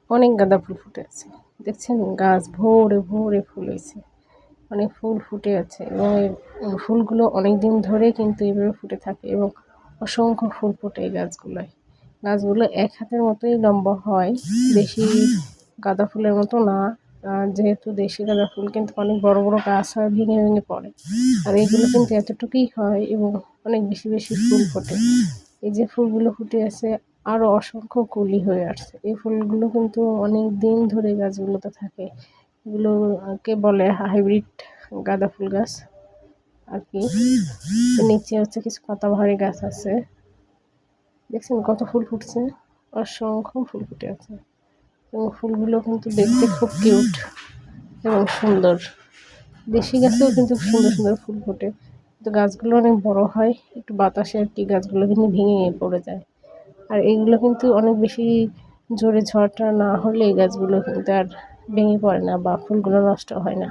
অনেক গাঁদা ফুল ফুটে আছে। দেখছেন গাছ ভরে ভরে ফুল হয়েছে, অনেক ফুল ফুটে আছে এবং এই ফুলগুলো অনেক দিন ধরে কিন্তু এইভাবে ফুটে থাকে এবং অসংখ্য ফুল ফোটে এই গাছগুলোয়। গাছগুলো এক হাতের মতোই লম্বা হয়, বেশি গাঁদা ফুলের মতো না। যেহেতু দেশি গাঁদা ফুল কিন্তু অনেক বড় বড় গাছ হয়, ভেঙে ভেঙে পড়ে, আর এইগুলো কিন্তু এতটুকুই হয় এবং অনেক বেশি বেশি ফুল ফোটে। এই যে ফুলগুলো ফুটে আছে আরো অসংখ্য কলি হয়ে আসছে। এই ফুলগুলো কিন্তু অনেক দিন ধরে গাছগুলোতে থাকে। এগুলোকে বলে হাইব্রিড গাঁদা ফুল গাছ আর কি। নিচে হচ্ছে কিছু পাতাবাহারি গাছ আছে। দেখছেন কত ফুল ফুটছে, অসংখ্য ফুল ফুটে আছে এবং ফুলগুলো কিন্তু দেখতে খুব কিউট এবং সুন্দর। দেশি গাছেও কিন্তু সুন্দর সুন্দর ফুল ফোটে, কিন্তু গাছগুলো অনেক বড় হয়, একটু বাতাসে আর কি গাছগুলো কিন্তু ভেঙে পড়ে যায়। আর এইগুলো কিন্তু অনেক বেশি জোরে ঝড়টা না হলে এই গাছগুলো কিন্তু আর ভেঙে পড়ে না বা ফুলগুলো নষ্ট হয় না।